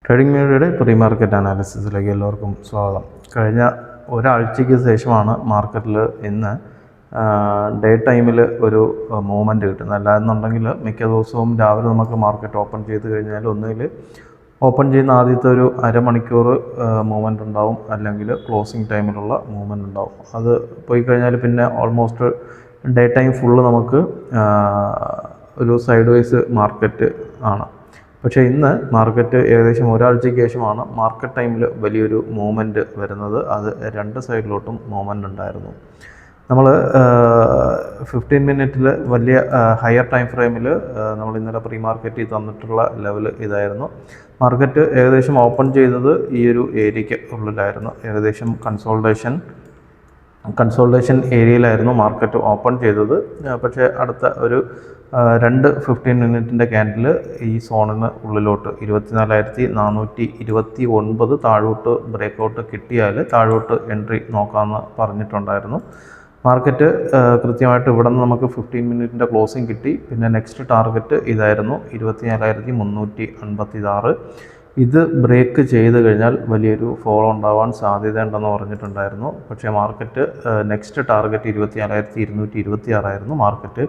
Trading മീഡിയയുടെ pre market അനാലിസിസിലേക്ക് എല്ലാവർക്കും സ്വാഗതം. കഴിഞ്ഞ ഒരാഴ്ചയ്ക്ക് ശേഷമാണ് മാർക്കറ്റിൽ ഇന്ന് ഡേ ടൈമിൽ ഒരു മൂവ്മെൻറ്റ് കിട്ടുന്നത്. അല്ലാന്നുണ്ടെങ്കിൽ മിക്ക ദിവസവും രാവിലെ നമുക്ക് മാർക്കറ്റ് ഓപ്പൺ ചെയ്ത് കഴിഞ്ഞാൽ ഒന്നുകിൽ ഓപ്പൺ ചെയ്യുന്ന ആദ്യത്തെ ഒരു അരമണിക്കൂർ മൂവ്മെൻറ്റ് ഉണ്ടാവും, അല്ലെങ്കിൽ ക്ലോസിങ് ടൈമിലുള്ള മൂവ്മെൻറ്റ് ഉണ്ടാവും. അത് പോയി കഴിഞ്ഞാൽ പിന്നെ ഓൾമോസ്റ്റ് ഡേ ടൈം ഫുള്ള് നമുക്ക് ഒരു സൈഡ് വൈസ് മാർക്കറ്റ് ആണ്. പക്ഷേ ഇന്ന് മാർക്കറ്റ് ഏകദേശം ഒരാഴ്ചയ്ക്ക് ശേഷമാണ് മാർക്കറ്റ് ടൈമിൽ വലിയൊരു മൂവ്മെൻറ്റ് വരുന്നത്. അത് രണ്ട് സൈഡിലോട്ടും മൂവ്മെൻറ്റ് ഉണ്ടായിരുന്നു. നമ്മൾ 15 മിനിറ്റിൽ വലിയ ഹയർ ടൈം ഫ്രെയിമിൽ നമ്മൾ ഇന്നലെ പ്രീ മാർക്കറ്റിൽ തന്നിട്ടുള്ള ലെവൽ ഇതായിരുന്നു. മാർക്കറ്റ് ഏകദേശം ഓപ്പൺ ചെയ്തത് ഈ ഒരു ഏരിയയ്ക്ക് ഉള്ളിലായിരുന്നു. ഏകദേശം കൺസോൾട്ടേഷൻ ഏരിയയിലായിരുന്നു മാർക്കറ്റ് ഓപ്പൺ ചെയ്തത്. പക്ഷേ അടുത്ത ഒരു 15 മിനിറ്റിൻ്റെ ക്യാൻഡിൽ ഈ സോണിന് ഉള്ളിലോട്ട് 24,429 താഴോട്ട് ബ്രേക്കൗട്ട് കിട്ടിയാൽ താഴോട്ട് എൻട്രി നോക്കാമെന്ന് പറഞ്ഞിട്ടുണ്ടായിരുന്നു. മാർക്കറ്റ് കൃത്യമായിട്ട് ഇവിടെ നിന്ന് നമുക്ക് 15 മിനിറ്റിൻ്റെ ക്ലോസിങ് കിട്ടി. പിന്നെ നെക്സ്റ്റ് ടാർഗറ്റ് ഇതായിരുന്നു 24,356. ഇത് ബ്രേക്ക് ചെയ്ത് കഴിഞ്ഞാൽ വലിയൊരു ഫോളോ ഉണ്ടാവാൻ സാധ്യതയുണ്ടെന്ന് പറഞ്ഞിട്ടുണ്ടായിരുന്നു. പക്ഷേ മാർക്കറ്റ് നെക്സ്റ്റ് ടാർഗറ്റ് 24,226 ആയിരുന്നു. മാർക്കറ്റ്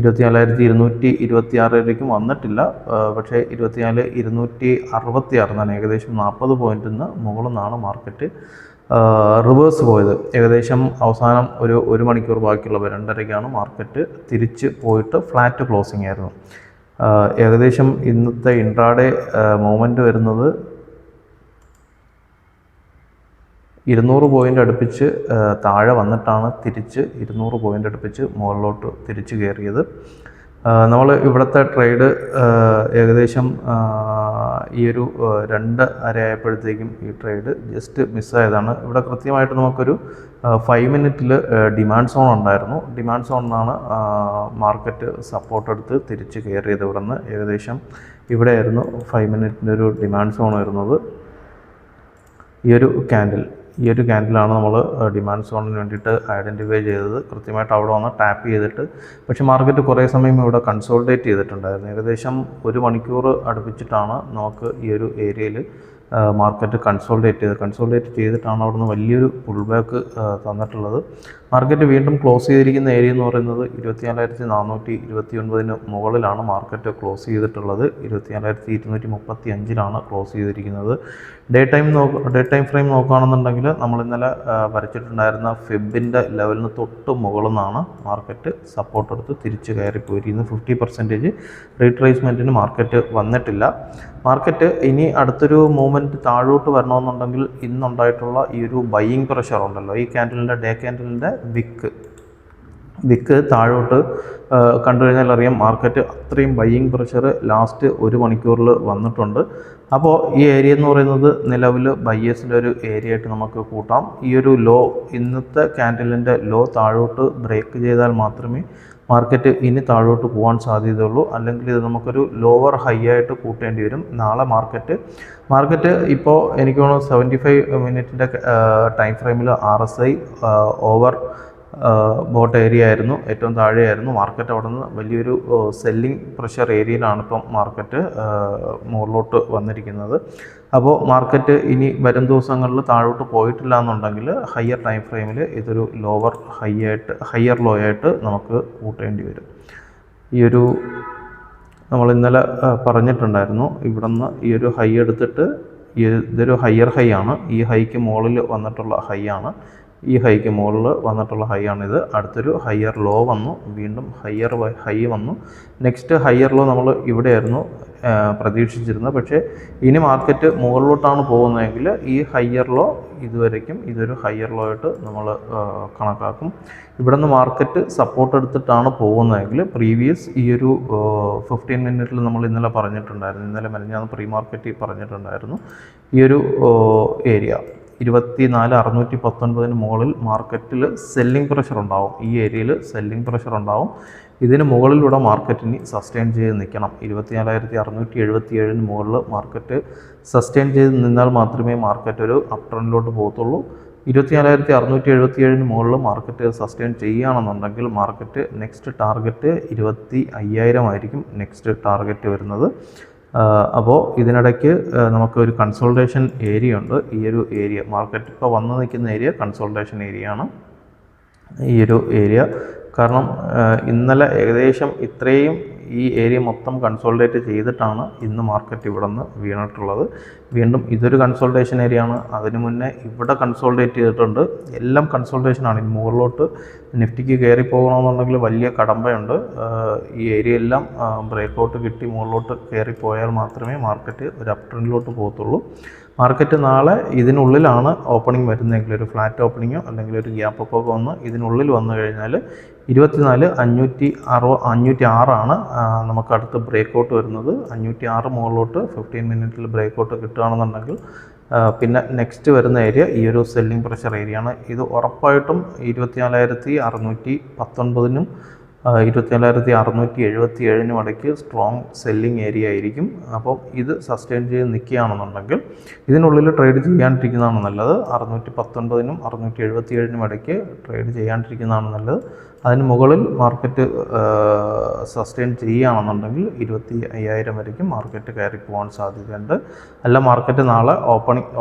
24,226 വന്നിട്ടില്ല. പക്ഷേ 24,266 എന്നാണ്, ഏകദേശം 40 പോയിൻറ്റിൽ നിന്ന് മുകളിൽ നിന്നാണ് മാർക്കറ്റ് റിവേഴ്സ് പോയത്. ഏകദേശം അവസാനം ഒരു മണിക്കൂർ ബാക്കിയുള്ള 2:30 മാർക്കറ്റ് തിരിച്ച് പോയിട്ട് ഫ്ലാറ്റ് ക്ലോസിംഗ് ആയിരുന്നു. ഏകദേശം ഇന്നത്തെ ഇൻട്രാഡേ മൂവ്മെൻറ്റ് വരുന്നത് 200 പോയിൻ്റ് അടുപ്പിച്ച് താഴെ വന്നിട്ടാണ് തിരിച്ച് 200 പോയിൻ്റ് അടുപ്പിച്ച് മുകളിലോട്ട് തിരിച്ച് കയറിയത്. നമ്മൾ ഇവിടുത്തെ ട്രേഡ് ഏകദേശം ഈ ഒരു 2:30 ആയപ്പോഴത്തേക്കും ഈ ട്രേഡ് ജസ്റ്റ് മിസ്സായതാണ്. ഇവിടെ കൃത്യമായിട്ട് നമുക്കൊരു 5 മിനിറ്റിൽ ഡിമാൻഡ് സോൺ ഉണ്ടായിരുന്നു. ഡിമാൻഡ് സോണിനാണ് മാർക്കറ്റ് സപ്പോർട്ട് എടുത്ത് തിരിച്ച് കയറിയത്. ഇവിടെ നിന്ന് ഏകദേശം ഇവിടെയായിരുന്നു 5 മിനിറ്റിൻ്റെ ഒരു ഡിമാൻഡ് സോൺ വരുന്നത്. ഈ ഒരു ക്യാൻഡിലാണ് നമ്മൾ ഡിമാൻഡ് സോണിന് വേണ്ടിയിട്ട് ഐഡൻറ്റിഫൈ ചെയ്തത്. കൃത്യമായിട്ട് അവിടെ വന്ന് ടാപ്പ് ചെയ്തിട്ട്, പക്ഷേ മാർക്കറ്റ് കുറേ സമയം ഇവിടെ കൺസോൾട്ടേറ്റ് ചെയ്തിട്ടുണ്ടായിരുന്നു. ഏകദേശം ഒരു മണിക്കൂർ അടുപ്പിച്ചിട്ടാണ് നമുക്ക് ഈ ഒരു ഏരിയയിൽ മാർക്കറ്റ് കൺസോൾട്ടേറ്റ് ചെയ്തിട്ടാണ് അവിടുന്ന് വലിയൊരു പുൾ ബാക്ക് തന്നിട്ടുള്ളത്. മാർക്കറ്റ് വീണ്ടും ക്ലോസ് ചെയ്തിരിക്കുന്ന ഏരിയ എന്ന് പറയുന്നത് 24,429 മുകളിലാണ് മാർക്കറ്റ് ക്ലോസ് ചെയ്തിട്ടുള്ളത്. 24,235 ക്ലോസ് ചെയ്തിരിക്കുന്നത്. ഡേ ടൈം ഫ്രെയിം നോക്കുകയാണെന്നുണ്ടെങ്കിൽ നമ്മൾ ഇന്നലെ വരച്ചിട്ടുണ്ടായിരുന്ന ഫെബിൻ്റെ ലെവലിന് തൊട്ട് മുകളിൽ നിന്നാണ് മാർക്കറ്റ് സപ്പോർട്ട് എടുത്ത് തിരിച്ച് കയറിപ്പോയിരിക്കുന്നത്. 50% റീട്രേസ്മെൻറ്റിന് മാർക്കറ്റ് വന്നിട്ടില്ല. മാർക്കറ്റ് ഇനി അടുത്തൊരു മൂവ്മെൻറ്റ് താഴോട്ട് വരണമെന്നുണ്ടെങ്കിൽ ഇന്നുണ്ടായിട്ടുള്ള ഈ ഒരു ബൈയിങ് പ്രഷർ ഉണ്ടല്ലോ, ഈ ഡേ ക്യാൻഡിലിൻ്റെ വിക്ക് താഴോട്ട് കണ്ടു കഴിഞ്ഞാൽ അറിയാം മാർക്കറ്റ് അത്രയും ബൈയിങ് പ്രഷർ ലാസ്റ്റ് ഒരു മണിക്കൂറിൽ വന്നിട്ടുണ്ട്. അപ്പോൾ ഈ ഏരിയ എന്ന് പറയുന്നത് നിലവിൽ ബയ്യേഴ്സിൻ്റെ ഒരു ഏരിയ ആയിട്ട് നമുക്ക് കൂട്ടാം. ഈ ഒരു ലോ, ഇന്നത്തെ ക്യാൻഡിലിൻ്റെ ലോ താഴോട്ട് ബ്രേക്ക് ചെയ്താൽ മാത്രമേ മാർക്കറ്റ് ഇനി താഴോട്ട് പോകാൻ സാധ്യതയുള്ളൂ. അല്ലെങ്കിൽ ഇത് നമുക്കൊരു ലോവർ ഹൈ ആയിട്ട് കൂട്ടേണ്ടി വരും. നാളെ മാർക്കറ്റ് ഇപ്പോൾ എനിക്ക് തോന്നുന്നു 75 മിനിറ്റിൻ്റെ ടൈം ഫ്രെയിമിൽ RSI ഓവർ ബോട്ട് ഏരിയ ആയിരുന്നു, ഏറ്റവും താഴെയായിരുന്നു. മാർക്കറ്റ് അവിടെ നിന്ന് വലിയൊരു സെല്ലിംഗ് പ്രഷർ ഏരിയയിലാണ് ഇപ്പം മാർക്കറ്റ് മുകളിലോട്ട് വന്നിരിക്കുന്നത്. അപ്പോൾ മാർക്കറ്റ് ഇനി വരും ദിവസങ്ങളിൽ താഴോട്ട് പോയിട്ടില്ല എന്നുണ്ടെങ്കിൽ ഹയർ ടൈം ഫ്രെയിമിൽ ഇതൊരു ലോവർ ഹയർ ലോ ആയിട്ട് നമുക്ക് കൂട്ടേണ്ടി വരും. ഈ ഒരു നമ്മൾ ഇന്നലെ പറഞ്ഞിട്ടുണ്ടായിരുന്നു, ഇവിടെ നിന്ന് ഈ ഒരു ഹൈ എടുത്തിട്ട് ഇതൊരു ഹയർ ഹൈ ആണ്. ഈ ഹൈക്ക് മുകളിൽ വന്നിട്ടുള്ള ഹൈ ആണ്. ഈ ഹൈക്ക് മുകളിൽ വന്നിട്ടുള്ള ഹൈ ആണിത്. അടുത്തൊരു ഹയർ ലോ വന്നു, വീണ്ടും ഹൈ വന്നു. നെക്സ്റ്റ് ഹയർ ലോ നമ്മൾ ഇവിടെയായിരുന്നു പ്രതീക്ഷിച്ചിരുന്നത്. പക്ഷേ ഇനി മാർക്കറ്റ് മുകളിലോട്ടാണ് പോകുന്നതെങ്കിൽ ഈ ഹയർ ലോ ഇതുവരയ്ക്കും ഇതൊരു ഹയർ ലോ ആയിട്ട് നമ്മൾ കണക്കാക്കും. ഇവിടെ നിന്ന് മാർക്കറ്റ് സപ്പോർട്ട് എടുത്തിട്ടാണ് പോകുന്നതെങ്കിൽ പ്രീവിയസ് ഈ ഒരു 15 മിനിറ്റിൽ നമ്മൾ ഇന്നലെ പറഞ്ഞിട്ടുണ്ടായിരുന്നു, ഇന്നലെ മെനഞ്ഞാന്ന് പ്രീ മാർക്കറ്റിൽ പറഞ്ഞിട്ടുണ്ടായിരുന്നു, ഈ ഒരു ഏരിയ 24,619 മുകളിൽ മാർക്കറ്റിൽ സെല്ലിംഗ് പ്രഷർ ഉണ്ടാവും. ഈ ഏരിയയിൽ സെല്ലിംഗ് പ്രഷർ ഉണ്ടാവും. ഇതിന് മുകളിലൂടെ മാർക്കറ്റിന് സസ്റ്റെയിൻ ചെയ്ത് നിൽക്കണം. 24,677 മുകളിൽ മാർക്കറ്റ് സസ്റ്റെയിൻ ചെയ്ത് നിന്നാൽ മാത്രമേ മാർക്കറ്റ് ഒരു അപ് ട്രെൻഡിലോട്ട് പോകത്തുള്ളൂ. 24,677 മുകളിൽ മാർക്കറ്റ് സസ്റ്റെയിൻ ചെയ്യുകയാണെന്നുണ്ടെങ്കിൽ മാർക്കറ്റ് നെക്സ്റ്റ് ടാർഗറ്റ് 25,000 ആയിരിക്കും നെക്സ്റ്റ് ടാർഗറ്റ് വരുന്നത്. അപ്പോൾ ഇതിനിടയ്ക്ക് നമുക്ക് ഒരു കൺസോൾട്ടേഷൻ ഏരിയ ഉണ്ട്. ഈ ഒരു ഏരിയ മാർക്കറ്റ് ഇപ്പോൾ വന്ന് നിൽക്കുന്ന ഏരിയ കൺസോൾട്ടേഷൻ ഏരിയ ആണ്. ഈ ഒരു ഏരിയ കാരണം ഇന്നലെ ഏകദേശം ഇത്രയും ഈ ഏരിയ മൊത്തം കൺസോൾട്ടേറ്റ് ചെയ്തിട്ടാണ് ഇന്ന് മാർക്കറ്റ് ഇവിടെ നിന്ന് വീണിട്ടുള്ളത്. വീണ്ടും ഇതൊരു കൺസോൾട്ടേഷൻ ഏരിയ ആണ്. അതിന് മുന്നേ ഇവിടെ കൺസോൾട്ടേറ്റ് ചെയ്തിട്ടുണ്ട്. എല്ലാം കൺസോൾട്ടേഷനാണ്. ഇനി മുകളിലോട്ട് നിഫ്റ്റിക്ക് കയറി പോകണമെന്നുണ്ടെങ്കിൽ വലിയ കടമ്പയുണ്ട്. ഈ ഏരിയ എല്ലാം ബ്രേക്കൗട്ട് കിട്ടി മുകളിലോട്ട് കയറി പോയാൽ മാത്രമേ മാർക്കറ്റ് ഒരു അപ് ട്രെൻഡിലോട്ട് പോകത്തുള്ളൂ. മാർക്കറ്റ് നാളെ ഇതിനുള്ളിലാണ് ഓപ്പണിംഗ് വരുന്നതെങ്കിൽ ഒരു ഫ്ലാറ്റ് ഓപ്പണിങ്ങോ അല്ലെങ്കിൽ ഒരു ഗ്യാപ്പ് അപ്പോ വന്ന് ഇതിനുള്ളിൽ വന്നു കഴിഞ്ഞാൽ 24,506 നമുക്ക് അടുത്ത് ബ്രേക്കൗട്ട് വരുന്നത്. 506 മുകളിലോട്ട് 15 മിനിറ്റിൽ ബ്രേക്കൗട്ട് കിട്ടുകയാണെന്നുണ്ടെങ്കിൽ പിന്നെ നെക്സ്റ്റ് വരുന്ന ഏരിയ ഈ ഒരു സെല്ലിംഗ് പ്രഷർ ഏരിയ ആണ്. ഇത് ഉറപ്പായിട്ടും 24,619 24,677 ഇടയ്ക്ക് സ്ട്രോങ് സെല്ലിംഗ് ഏരിയ ആയിരിക്കും. അപ്പം ഇത് സസ്റ്റെയിൻ ചെയ്ത് നിൽക്കുകയാണെന്നുണ്ടെങ്കിൽ ഇതിനുള്ളിൽ ട്രേഡ് ചെയ്യാണ്ടിരിക്കുന്നതാണ് നല്ലത്. 619 677 ഇടയ്ക്ക് ട്രേഡ് ചെയ്യാണ്ടിരിക്കുന്നതാണ് നല്ലത്. അതിന് മുകളിൽ മാർക്കറ്റ് സസ്റ്റെയിൻ ചെയ്യുകയാണെന്നുണ്ടെങ്കിൽ 25,000 വരയ്ക്കും മാർക്കറ്റ് കയറി പോകാൻ സാധ്യതയുണ്ട്. അല്ല മാർക്കറ്റ് നാളെ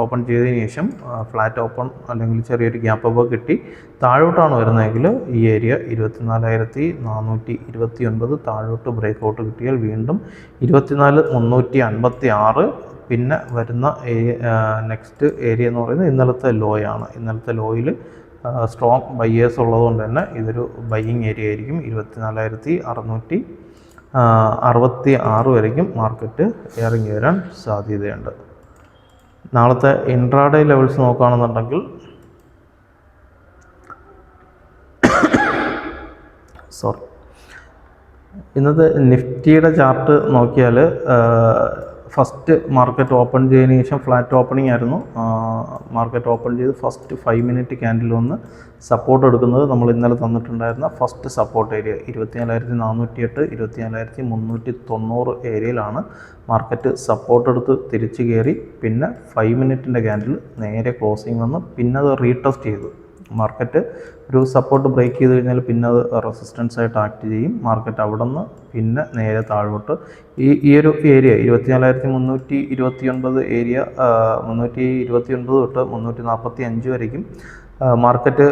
ഓപ്പൺ ചെയ്തതിന് ശേഷം ഫ്ലാറ്റ് ഓപ്പൺ അല്ലെങ്കിൽ ചെറിയൊരു ഗ്യാപ്പ് അപ്പ് കിട്ടി താഴോട്ടാണ് വരുന്നതെങ്കിൽ ഈ ഏരിയ 24,429 താഴോട്ട് ബ്രേക്കൗട്ട് കിട്ടിയാൽ വീണ്ടും 24,356 പിന്നെ വരുന്ന നെക്സ്റ്റ് ഏരിയ എന്ന് പറയുന്നത് ഇന്നലത്തെ ലോയാണ്. ഇന്നലത്തെ ലോയിൽ സ്ട്രോങ് ബയ്യേഴ്സ് ഉള്ളതുകൊണ്ട് തന്നെ ഇതൊരു ബയ്യിങ് ഏരിയ ആയിരിക്കും. 24,666 വരയ്ക്കും മാർക്കറ്റ് ഇറങ്ങി വരാൻ സാധ്യതയുണ്ട്. നാളത്തെ ഇൻട്രാഡേ ലെവൽസ് നോക്കുകയാണെന്നുണ്ടെങ്കിൽ ഇന്നത്തെ നിഫ്റ്റിയുടെ ചാർട്ട് നോക്കിയാൽ ഫസ്റ്റ് മാർക്കറ്റ് ഓപ്പൺ ചെയ്തതിന് ശേഷം ഫ്ലാറ്റ് ഓപ്പണിംഗ് ആയിരുന്നു. മാർക്കറ്റ് ഓപ്പൺ ചെയ്ത് ഫസ്റ്റ് 5 മിനിറ്റ് ക്യാൻഡിൽ വന്ന് സപ്പോർട്ട് എടുക്കുന്നത് നമ്മൾ ഇന്നലെ തന്നിട്ടുണ്ടായിരുന്ന ഫസ്റ്റ് സപ്പോർട്ട് ഏരിയ 24,408 24,390 ഏരിയയിലാണ് മാർക്കറ്റ് സപ്പോർട്ട് എടുത്ത് തിരിച്ചു കയറി. പിന്നെ 5 മിനിറ്റിൻ്റെ ക്യാൻഡിൽ നേരെ ക്ലോസിങ് വന്ന് പിന്നെ അത് റീടെസ്റ്റ് ചെയ്തു. മാർക്കറ്റ് ഒരു സപ്പോർട്ട് ബ്രേക്ക് ചെയ്ത് കഴിഞ്ഞാൽ പിന്നെ അത് റെസിസ്റ്റൻസ് ആയിട്ട് ആക്ട് ചെയ്യും. മാർക്കറ്റ് അവിടെ നിന്ന് പിന്നെ നേരെ താഴോട്ട് ഈ ഒരു ഏരിയ 24,329 ഏരിയ 329 തൊട്ട് 345 വരയ്ക്കും മാർക്കറ്റ്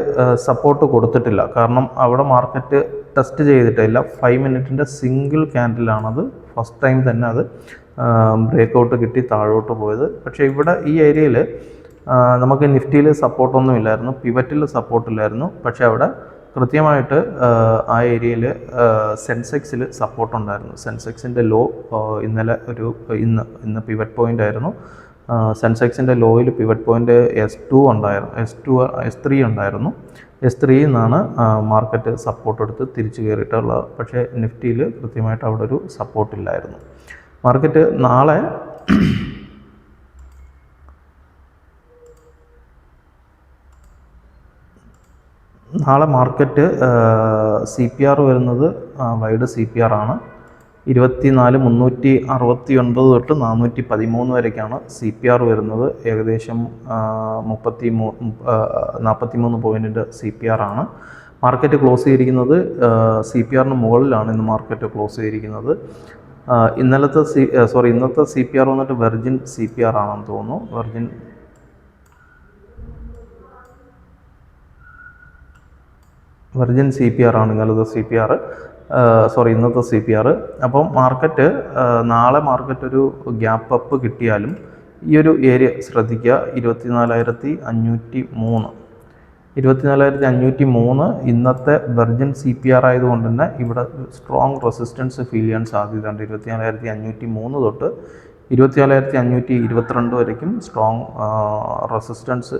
സപ്പോർട്ട് കൊടുത്തിട്ടില്ല. കാരണം അവിടെ മാർക്കറ്റ് ടെസ്റ്റ് ചെയ്തിട്ടില്ല. 5 മിനിറ്റിൻ്റെ സിംഗിൾ ക്യാൻഡിലാണത് ഫസ്റ്റ് ടൈം തന്നെ അത് ബ്രേക്കൗട്ട് കിട്ടി താഴോട്ട് പോയത്. പക്ഷേ ഇവിടെ ഈ ഏരിയയിൽ നമുക്ക് നിഫ്റ്റിയിൽ സപ്പോർട്ടൊന്നും ഇല്ലായിരുന്നു, പിവറ്റിൽ സപ്പോർട്ടില്ലായിരുന്നു. പക്ഷേ അവിടെ കൃത്യമായിട്ട് ആ ഏരിയയിൽ സെൻസെക്സിൽ സപ്പോർട്ടുണ്ടായിരുന്നു. സെൻസെക്സിൻ്റെ ലോ ഇന്നലെ ഇന്ന് പിവറ്റ് പോയിൻ്റ് ആയിരുന്നു. സെൻസെക്സിൻ്റെ ലോയിൽ പിവറ്റ് പോയിൻ്റ് S2 ഉണ്ടായിരുന്നു, S3 ഉണ്ടായിരുന്നു. S3യിൽ നിന്നാണ് മാർക്കറ്റ് സപ്പോർട്ട് എടുത്ത് തിരിച്ചു കയറിയിട്ടുള്ളത്. പക്ഷേ നിഫ്റ്റിയിൽ കൃത്യമായിട്ട് അവിടെ ഒരു സപ്പോർട്ടില്ലായിരുന്നു. മാർക്കറ്റ് നാളെ മാർക്കറ്റ് CPR വരുന്നത് വൈഡ് CPR ആണ്. 24,369 തൊട്ട് 413 വരയ്ക്കാണ് CPR വരുന്നത്. ഏകദേശം 43 പോയിൻറ്റിൻ്റെ CPR ആണ്. മാർക്കറ്റ് ക്ലോസ് ചെയ്തിരിക്കുന്നത് CPRന് മുകളിലാണ് ഇന്ന് മാർക്കറ്റ് ക്ലോസ് ചെയ്തിരിക്കുന്നത്. ഇന്നത്തെ CPR വന്നിട്ട് വെർജിൻ CPR ആണെന്ന് തോന്നുന്നു. വെർജിൻ CPR ആണ് ഇന്നത്തെ CPR. അപ്പം മാർക്കറ്റ് നാളെ മാർക്കറ്റ് ഒരു ഗ്യാപ്പ് അപ്പ് കിട്ടിയാലും ഈ ഒരു ഏരിയ ശ്രദ്ധിക്കുക. 24,503 ഇന്നത്തെ വെർജിൻ CPR ആയതുകൊണ്ട് തന്നെ ഇവിടെ സ്ട്രോങ് റെസിസ്റ്റൻസ് ഫീൽ ചെയ്യാൻ സാധ്യതയുണ്ട്. 24,503 തൊട്ട് 24,522 വരയ്ക്കും സ്ട്രോങ് റെസിസ്റ്റൻസ്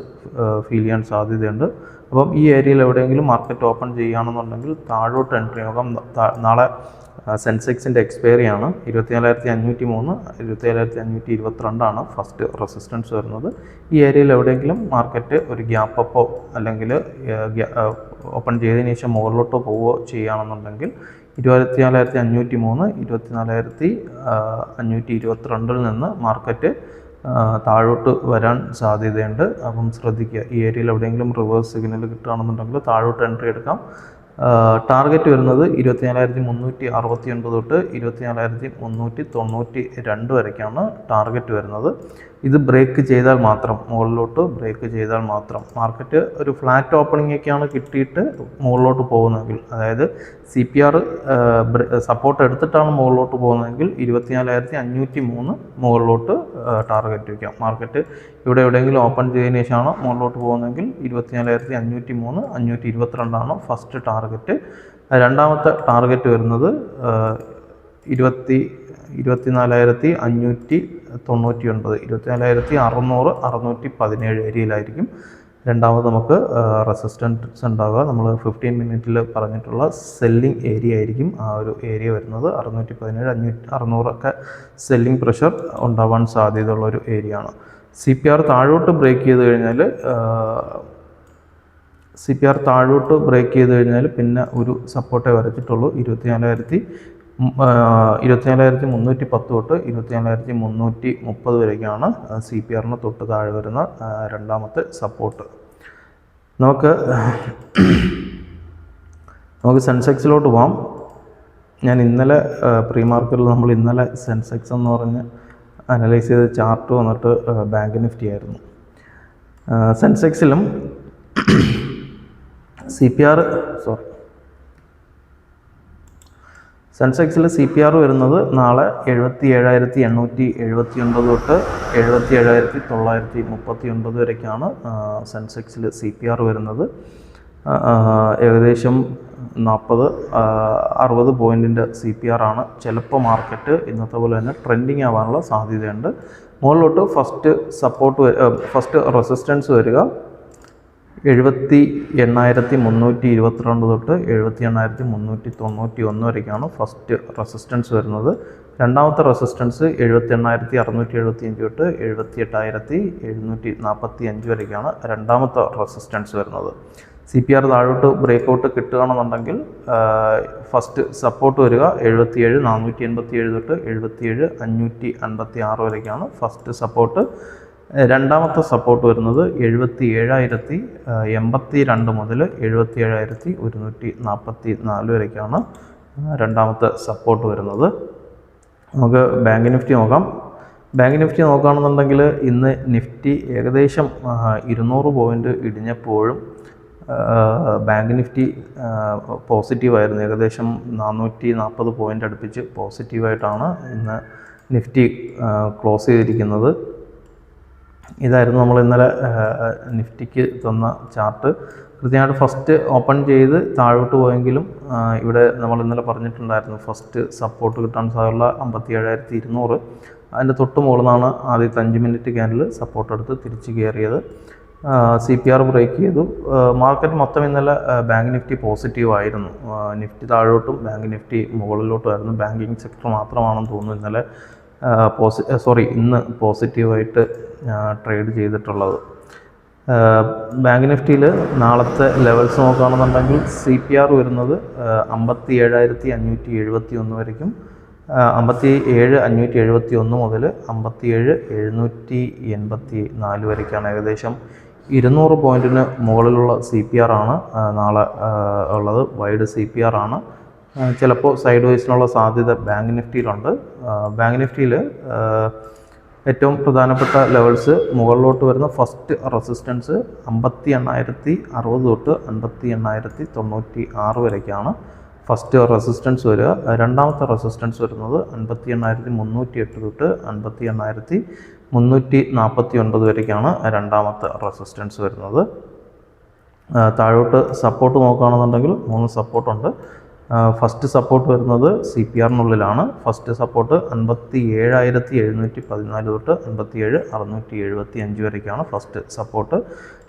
ഫീൽ ചെയ്യാൻ സാധ്യതയുണ്ട്. അപ്പം ഈ ഏരിയയിൽ എവിടെയെങ്കിലും മാർക്കറ്റ് ഓപ്പൺ ചെയ്യുകയാണെന്നുണ്ടെങ്കിൽ താഴോട്ട് എൻട്രി ആകാം. നാളെ സെൻസെക്സിൻ്റെ എക്സ്പയറിയാണ്. 24,503 24,522 ഫസ്റ്റ് റെസിസ്റ്റൻസ് വരുന്നത്. ഈ ഏരിയയിൽ എവിടെയെങ്കിലും മാർക്കറ്റ് ഒരു ഗ്യാപ്പ് അപ്പോ അല്ലെങ്കിൽ ഓപ്പൺ ചെയ്തതിന് ശേഷം മുകളിലോട്ടോ പോവുകയോ ചെയ്യുകയാണെന്നുണ്ടെങ്കിൽ 24,503 24,522 നിന്ന് മാർക്കറ്റ് താഴോട്ട് വരാൻ സാധ്യതയുണ്ട്. അപ്പം ശ്രദ്ധിക്കുക. ഈ ഏരിയയിൽ എവിടെയെങ്കിലും റിവേഴ്സ് സിഗ്നൽ കിട്ടുകയാണെന്നുണ്ടെങ്കിൽ താഴോട്ട് എൻട്രി എടുക്കാം. ടാർഗറ്റ് വരുന്നത് 24,369 തൊട്ട് 24,392 വരയ്ക്കാണ് ടാർഗറ്റ് വരുന്നത്. ഇത് ബ്രേക്ക് ചെയ്താൽ മാത്രം, മുകളിലോട്ട് ബ്രേക്ക് ചെയ്താൽ മാത്രം, മാർക്കറ്റ് ഒരു ഫ്ലാറ്റ് ഓപ്പണിംഗ് ഒക്കെയാണ് കിട്ടിയിട്ട് മുകളിലോട്ട് പോകുന്നതെങ്കിൽ, അതായത് CPR സപ്പോർട്ട് എടുത്തിട്ടാണ് മുകളിലോട്ട് പോകുന്നതെങ്കിൽ 24,503 മുകളിലോട്ട് ടാർഗറ്റ് വയ്ക്കാം. മാർക്കറ്റ് ഇവിടെ എവിടെയെങ്കിലും ഓപ്പൺ ചെയ്തതിനു ശേഷമാണ് മുകളിലോട്ട് പോകുന്നതെങ്കിൽ 24,503, 522 ഫസ്റ്റ് ടാർഗറ്റ്. രണ്ടാമത്തെ ടാർഗറ്റ് വരുന്നത് 24,599, 24,600, 617 ഏരിയയിലായിരിക്കും രണ്ടാമത് നമുക്ക് റെസിസ്റ്റൻസ് ഉണ്ടാവുക. നമ്മൾ 15 മിനിറ്റിൽ പറഞ്ഞിട്ടുള്ള സെല്ലിംഗ് ഏരിയ ആയിരിക്കും ആ ഒരു ഏരിയ വരുന്നത്. 617, 600 ഒക്കെ സെല്ലിംഗ് പ്രഷർ ഉണ്ടാവാൻ സാധ്യതയുള്ള ഒരു ഏരിയ ആണ്. CPR താഴോട്ട് ബ്രേക്ക് ചെയ്ത് കഴിഞ്ഞാൽ പിന്നെ ഒരു സപ്പോർട്ടേ വരച്ചിട്ടുള്ളൂ. 24,310 തൊട്ട് 24,330 വരെയൊക്കെയാണ് CPRന് തൊട്ട് താഴെ വരുന്ന രണ്ടാമത്തെ സപ്പോർട്ട്. നമുക്ക് സെൻസെക്സിലോട്ട് പോകാം. ഞാൻ ഇന്നലെ പ്രീ മാർക്കറ്റിൽ നമ്മൾ ഇന്നലെ സെൻസെക്സ് എന്ന് പറഞ്ഞ് അനലൈസ് ചെയ്ത ചാർട്ട് വന്നിട്ട് ബാങ്ക് നിഫ്റ്റി ആയിരുന്നു. സെൻസെക്സിലും സെൻസെക്സിൽ CPR വരുന്നത് നാളെ 77,879 തൊട്ട് 77,939 വരെയൊക്കെയാണ് സെൻസെക്സിൽ CPR വരുന്നത്. ഏകദേശം 40-60 പോയിൻറ്റിൻ്റെ CPR ആണ്. ചിലപ്പോൾ മാർക്കറ്റ് ഇന്നത്തെ പോലെ തന്നെ ട്രെൻഡിങ് ആവാനുള്ള സാധ്യതയുണ്ട്. മുകളിലോട്ട് ഫസ്റ്റ് റെസിസ്റ്റൻസ് വരിക 78,322 തൊട്ട് 78,391 വരെയൊക്കെയാണ് ഫസ്റ്റ് റെസിസ്റ്റൻസ് വരുന്നത്. രണ്ടാമത്തെ റെസിസ്റ്റൻസ് 78,675 തൊട്ട് 78,745 വരെയൊക്കെയാണ് രണ്ടാമത്തെ റെസിസ്റ്റൻസ് വരുന്നത്. CPR താഴോട്ട് ബ്രേക്കൗട്ട് കിട്ടുകയാണെന്നുണ്ടെങ്കിൽ ഫസ്റ്റ് സപ്പോർട്ട് വരിക 77,487 തൊട്ട് 77,556 വരെയൊക്കെയാണ് ഫസ്റ്റ് സപ്പോർട്ട്. രണ്ടാമത്തെ സപ്പോർട്ട് വരുന്നത് 77,082 മുതൽ 77,144 വരെയൊക്കെയാണ് രണ്ടാമത്തെ സപ്പോർട്ട് വരുന്നത്. നമുക്ക് ബാങ്ക് നിഫ്റ്റി നോക്കാം. ബാങ്ക് നിഫ്റ്റി നോക്കുകയാണെന്നുണ്ടെങ്കിൽ ഇന്ന് നിഫ്റ്റി ഏകദേശം 200 പോയിൻ്റ് ഇടിഞ്ഞപ്പോഴും ബാങ്ക് നിഫ്റ്റി പോസിറ്റീവായിരുന്നു. ഏകദേശം 440 പോയിൻ്റ് അടുപ്പിച്ച് പോസിറ്റീവായിട്ടാണ് ഇന്ന് നിഫ്റ്റി ക്ലോസ് ചെയ്തിരിക്കുന്നത്. ഇതായിരുന്നു നമ്മൾ ഇന്നലെ നിഫ്റ്റിക്ക് തന്ന ചാർട്ട്. കൃത്യമായിട്ട് ഫസ്റ്റ് ഓപ്പൺ ചെയ്ത് താഴോട്ട് പോയെങ്കിലും ഇവിടെ നമ്മൾ ഇന്നലെ പറഞ്ഞിട്ടുണ്ടായിരുന്നു ഫസ്റ്റ് സപ്പോർട്ട് കിട്ടാൻ സാധ്യതയുള്ള 57,200. അതിൻ്റെ തൊട്ട് മുകളിലാണ് ആദ്യത്തെ 5 മിനിറ്റ് ക്യാൻഡിൽ സപ്പോർട്ട് എടുത്ത് തിരിച്ച് കയറിയത്. CPR ബ്രേക്ക് ചെയ്തു. മാർക്കറ്റ് മൊത്തം ഇന്നലെ ബാങ്ക് നിഫ്റ്റി പോസിറ്റീവ് ആയിരുന്നു. നിഫ്റ്റി താഴോട്ടും ബാങ്ക് നിഫ്റ്റി മുകളിലോട്ടുമായിരുന്നു. ബാങ്കിങ് സെക്ടർ മാത്രമാണെന്ന് തോന്നുന്നു ഇന്നലെ ഇന്ന് പോസിറ്റീവായിട്ട് ട്രേഡ് ചെയ്തിട്ടുള്ളത്. ബാങ്ക് നിഫ്റ്റിയിൽ നാളത്തെ ലെവൽസ് നോക്കുകയാണെന്നുണ്ടെങ്കിൽ CPR വരുന്നത് 57,571 വരയ്ക്കും, 57,571 മുതൽ 57,784 വരയ്ക്കാണ്. ഏകദേശം 200 പോയിൻറ്റിന് മുകളിലുള്ള CPR ആണ് നാളെ ഉള്ളത്. വൈഡ് CPR ആണ്. ചിലപ്പോൾ സൈഡ് വൈസിനുള്ള സാധ്യത ബാങ്ക് നിഫ്റ്റിയിലുണ്ട്. ബാങ്ക് നിഫ്റ്റിയിൽ ഏറ്റവും പ്രധാനപ്പെട്ട ലെവൽസ് മുകളിലോട്ട് വരുന്ന ഫസ്റ്റ് റെസിസ്റ്റൻസ് 58,060 തൊട്ട് 58,096 വരെയൊക്കെയാണ് ഫസ്റ്റ് റെസിസ്റ്റൻസ് വരിക. രണ്ടാമത്തെ റെസിസ്റ്റൻസ് വരുന്നത് 58,308 തൊട്ട് 58,349 വരെയൊക്കെയാണ് രണ്ടാമത്തെ റെസിസ്റ്റൻസ് വരുന്നത്. താഴോട്ട് സപ്പോർട്ട് നോക്കുകയാണെന്നുണ്ടെങ്കിൽ 3 സപ്പോർട്ടുണ്ട്. ഫസ്റ്റ് സപ്പോർട്ട് വരുന്നത് CPRനുള്ളിലാണ്. ഫസ്റ്റ് സപ്പോർട്ട് 57,714 തൊട്ട് 57,675 വരെയൊക്കെയാണ് ഫസ്റ്റ് സപ്പോർട്ട്.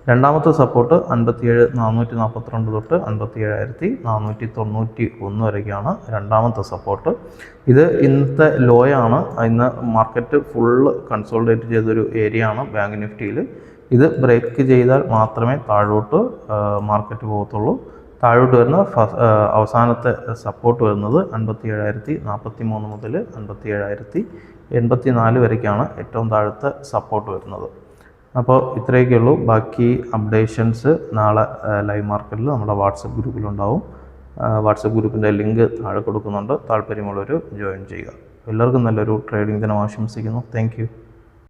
രണ്ടാമത്തെ സപ്പോർട്ട് 57,442 തൊട്ട് 57,491 വരെയൊക്കെയാണ് രണ്ടാമത്തെ സപ്പോർട്ട്. ഇത് ഇന്നത്തെ ലോയാണ്. ഇന്ന് മാർക്കറ്റ് ഫുള്ള് കൺസോളിഡേറ്റ് ചെയ്തൊരു ഏരിയ ആണ് ബാങ്ക് നിഫ്റ്റിയിൽ. ഇത് ബ്രേക്ക് ചെയ്താൽ മാത്രമേ താഴോട്ട് മാർക്കറ്റ് പോകത്തുള്ളൂ. താഴോട്ട് വരുന്ന അവസാനത്തെ സപ്പോർട്ട് വരുന്നത് 57,043 മുതൽ 57,084 വരെയൊക്കെയാണ് ഏറ്റവും താഴത്തെ സപ്പോർട്ട് വരുന്നത്. അപ്പോൾ ഇത്രയൊക്കെ ഉള്ളൂ. ബാക്കി അപ്ഡേഷൻസ് നാളെ ലൈവ് മാർക്കറ്റിൽ നമ്മുടെ വാട്സപ്പ് ഗ്രൂപ്പിലുണ്ടാവും. വാട്സപ്പ് ഗ്രൂപ്പിൻ്റെ ലിങ്ക് താഴെ കൊടുക്കുന്നുണ്ട്. താല്പര്യമുള്ളവർ ജോയിൻ ചെയ്യുക. എല്ലാവർക്കും നല്ലൊരു ട്രേഡിംഗ് ദിനം ആശംസിക്കുന്നു. Thank you.